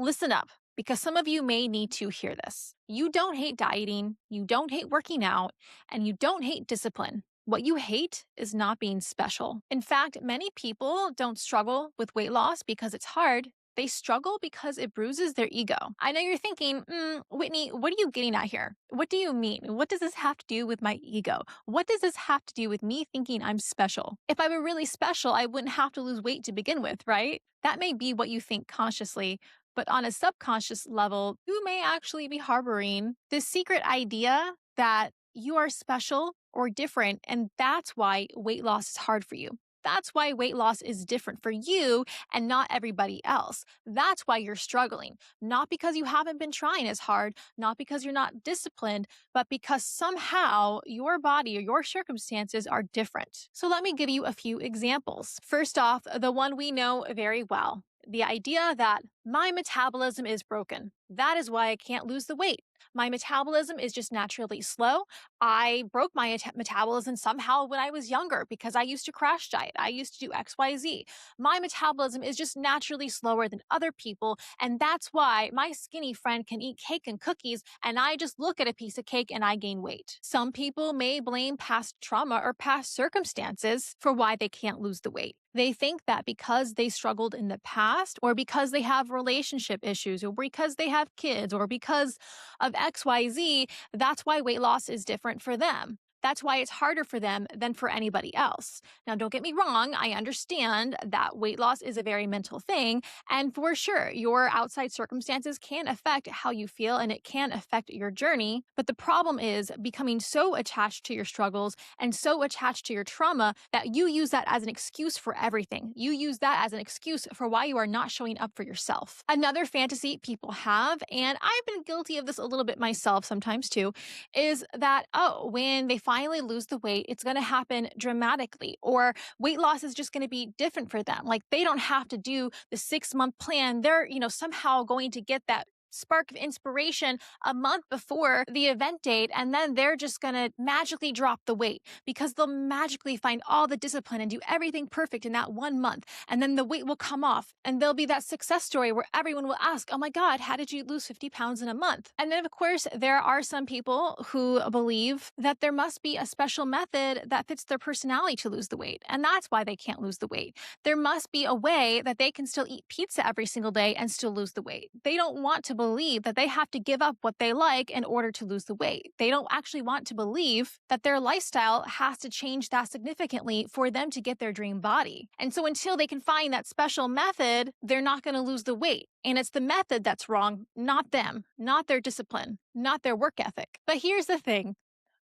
Listen up, because some of you may need to hear this. You don't hate dieting, you don't hate working out, and you don't hate discipline. What you hate is not being special. In fact, many people don't struggle with weight loss because it's hard. They struggle because it bruises their ego. I know you're thinking, Whitney, what are you getting at here? What do you mean? What does this have to do with my ego? What does this have to do with me thinking I'm special? If I were really special, I wouldn't have to lose weight to begin with, right? That may be what you think consciously, but on a subconscious level, you may actually be harboring this secret idea that you are special or different, and that's why weight loss is hard for you. That's why weight loss is different for you and not everybody else. That's why you're struggling. Not because you haven't been trying as hard, not because you're not disciplined, but because somehow your body or your circumstances are different. So let me give you a few examples. First off, the one we know very well. The idea that my metabolism is broken. That is why I can't lose the weight. My metabolism is just naturally slow. I broke my metabolism somehow when I was younger because I used to crash diet. I used to do XYZ. My metabolism is just naturally slower than other people. And that's why my skinny friend can eat cake and cookies and I just look at a piece of cake and I gain weight. Some people may blame past trauma or past circumstances for why they can't lose the weight. They think that because they struggled in the past, or because they have relationship issues, or because they have kids, or because of XYZ, that's why weight loss is different for them. That's why it's harder for them than for anybody else. Now, don't get me wrong. I understand that weight loss is a very mental thing. And for sure, your outside circumstances can affect how you feel and it can affect your journey. But the problem is becoming so attached to your struggles and so attached to your trauma that you use that as an excuse for everything. You use that as an excuse for why you are not showing up for yourself. Another fantasy people have, and I've been guilty of this a little bit myself sometimes too, is that, when they finally lose the weight, it's going to happen dramatically, or weight loss is just going to be different for them. Like they don't have to do the 6-month plan. They're, somehow going to get that spark of inspiration a month before the event date, and then they're just going to magically drop the weight because they'll magically find all the discipline and do everything perfect in that 1 month, and then the weight will come off and there'll be that success story where everyone will ask, oh my god, how did you lose 50 pounds in a month? And then of course there are some people who believe that there must be a special method that fits their personality to lose the weight, and that's why they can't lose the weight. There must be a way that they can still eat pizza every single day and still lose the weight. They don't want to believe that they have to give up what they like in order to lose the weight. They don't actually want to believe that their lifestyle has to change that significantly for them to get their dream body. And so until they can find that special method, they're not going to lose the weight. And it's the method that's wrong, not them, not their discipline, not their work ethic. But here's the thing.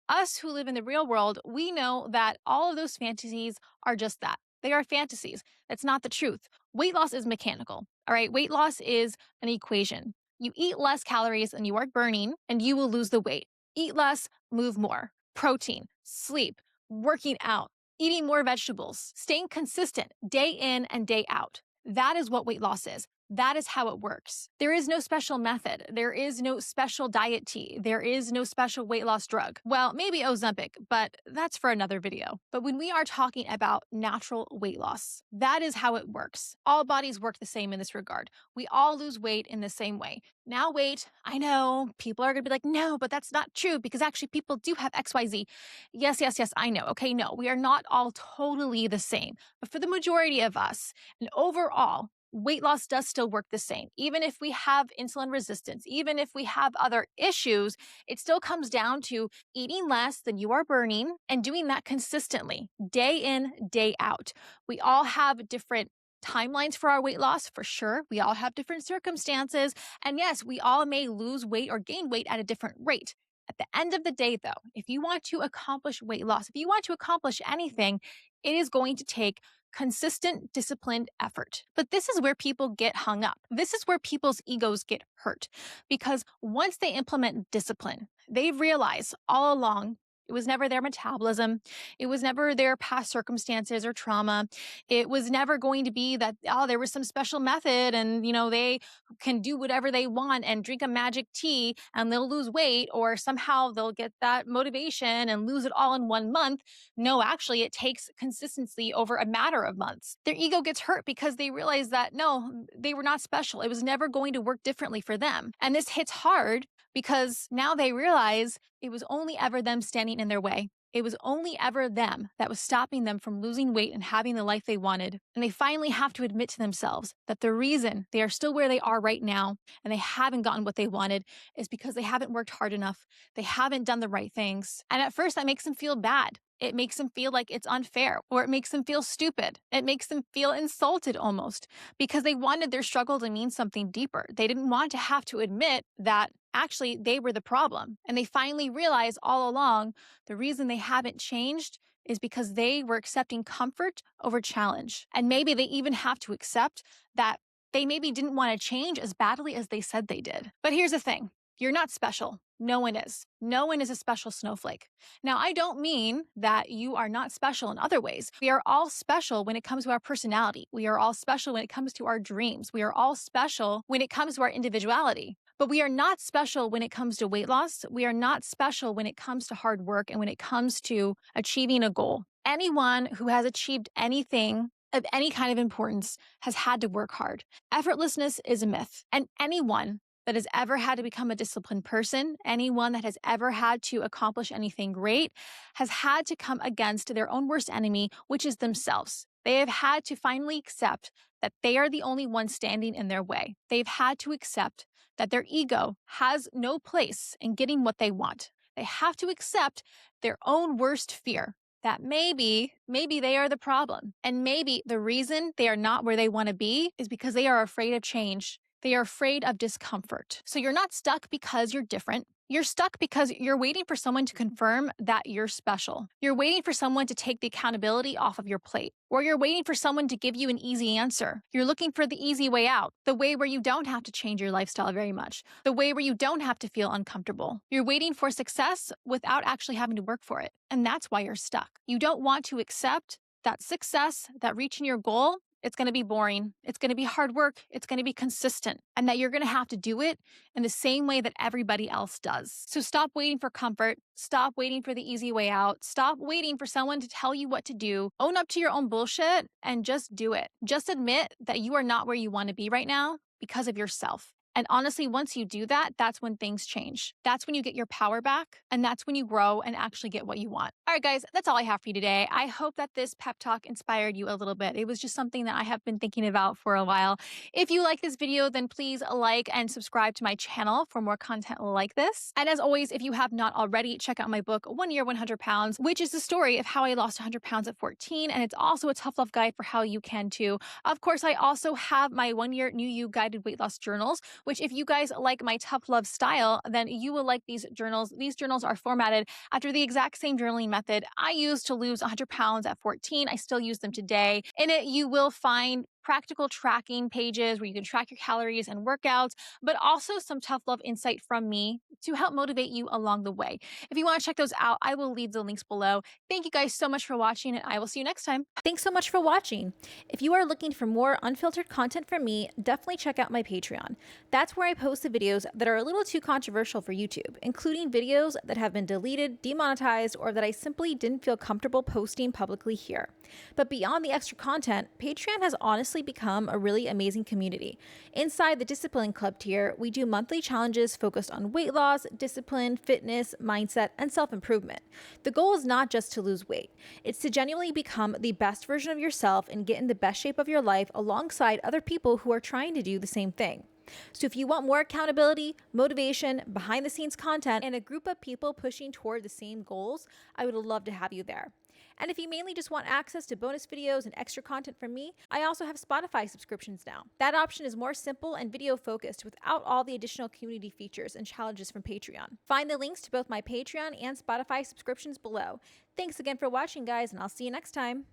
Us who live in the real world, we know that all of those fantasies are just that. They are fantasies. That's not the truth. Weight loss is mechanical. All right. Weight loss is an equation. You eat less calories than you are burning, and you will lose the weight. Eat less, move more. Protein, sleep, working out, eating more vegetables, staying consistent day in and day out. That is what weight loss is. That is how it works. There is no special method. There is no special diet tea. There is no special weight loss drug. Well, maybe Ozempic, but that's for another video. But when we are talking about natural weight loss, that is how it works. All bodies work the same in this regard. We all lose weight in the same way. Now, wait, I know people are going to be like, no, but that's not true because actually people do have XYZ. Yes, I know. Okay, no, we are not all totally the same. But for the majority of us, and overall, weight loss does still work the same. Even if we have insulin resistance, even if we have other issues, it still comes down to eating less than you are burning and doing that consistently, day in, day out. We all have different timelines for our weight loss, for sure. We all have different circumstances. And yes, we all may lose weight or gain weight at a different rate. At the end of the day, though, if you want to accomplish weight loss, if you want to accomplish anything, it is going to take consistent, disciplined effort. But this is where people get hung up. This is where people's egos get hurt. Because once they implement discipline, they've realized all along It was never their metabolism. It was never their past circumstances or trauma. It was never going to be that, oh, there was some special method and, they can do whatever they want and drink a magic tea and they'll lose weight, or somehow they'll get that motivation and lose it all in 1 month. No, actually, it takes consistency over a matter of months. Their ego gets hurt because they realize that no, they were not special. It was never going to work differently for them. And this hits hard because now they realize it was only ever them standing in their way. It was only ever them that was stopping them from losing weight and having the life they wanted. And they finally have to admit to themselves that the reason they are still where they are right now and they haven't gotten what they wanted is because they haven't worked hard enough. They haven't done the right things. And at first, that makes them feel bad. It makes them feel like it's unfair, or it makes them feel stupid. It makes them feel insulted almost because they wanted their struggle to mean something deeper. They didn't want to have to admit that actually they were the problem. And they finally realize all along the reason they haven't changed is because they were accepting comfort over challenge. And maybe they even have to accept that they maybe didn't want to change as badly as they said they did. But here's the thing. You're not special. No one is. No one is a special snowflake. Now, I don't mean that you are not special in other ways. We are all special when it comes to our personality. We are all special when it comes to our dreams. We are all special when it comes to our individuality. But we are not special when it comes to weight loss. We are not special when it comes to hard work and when it comes to achieving a goal. Anyone who has achieved anything of any kind of importance has had to work hard. Effortlessness is a myth. And anyone that has ever had to become a disciplined person, anyone that has ever had to accomplish anything great, has had to come against their own worst enemy, which is themselves. They have had to finally accept that they are the only one standing in their way. They've had to accept that their ego has no place in getting what they want. They have to accept their own worst fear, that maybe they are the problem. And maybe the reason they are not where they want to be is because they are afraid of change. They are afraid of discomfort. So you're not stuck because you're different. You're stuck because you're waiting for someone to confirm that you're special. You're waiting for someone to take the accountability off of your plate. Or you're waiting for someone to give you an easy answer. You're looking for the easy way out, the way where you don't have to change your lifestyle very much, the way where you don't have to feel uncomfortable. You're waiting for success without actually having to work for it. And that's why you're stuck. You don't want to accept that success, that reaching your goal, it's going to be boring. It's going to be hard work. It's going to be consistent, and that you're going to have to do it in the same way that everybody else does. So stop waiting for comfort. Stop waiting for the easy way out. Stop waiting for someone to tell you what to do. Own up to your own bullshit and just do it. Just admit that you are not where you want to be right now because of yourself. And honestly, once you do that, that's when things change. That's when you get your power back, and that's when you grow and actually get what you want. All right, guys, that's all I have for you today. I hope that this pep talk inspired you a little bit. It was just something that I have been thinking about for a while. If you like this video, then please like and subscribe to my channel for more content like this. And as always, if you have not already, check out my book, 1 Year, 100 Pounds, which is the story of how I lost 100 pounds at 14. And it's also a tough love guide for how you can too. Of course, I also have my 1 Year New You guided weight loss journals, which if you guys like my tough love style, then you will like these journals. These journals are formatted after the exact same journaling method I used to lose 100 pounds at 14. I still use them today. In it, you will find practical tracking pages where you can track your calories and workouts, but also some tough love insight from me to help motivate you along the way. If you want to check those out, I will leave the links below. Thank you guys so much for watching, and I will see you next time. Thanks so much for watching. If you are looking for more unfiltered content from me, definitely check out my Patreon. That's where I post the videos that are a little too controversial for YouTube, including videos that have been deleted, demonetized, or that I simply didn't feel comfortable posting publicly here. But beyond the extra content, Patreon has honestly become a really amazing community. Inside the Discipline Club tier, we do monthly challenges focused on weight loss, discipline, fitness, mindset, and self-improvement. The goal is not just to lose weight. It's to genuinely become the best version of yourself and get in the best shape of your life alongside other people who are trying to do the same thing. So if you want more accountability, motivation, behind-the-scenes content, and a group of people pushing toward the same goals, I would love to have you there. And if you mainly just want access to bonus videos and extra content from me, I also have Spotify subscriptions now. That option is more simple and video focused without all the additional community features and challenges from Patreon. Find the links to both my Patreon and Spotify subscriptions below. Thanks again for watching, guys, and I'll see you next time.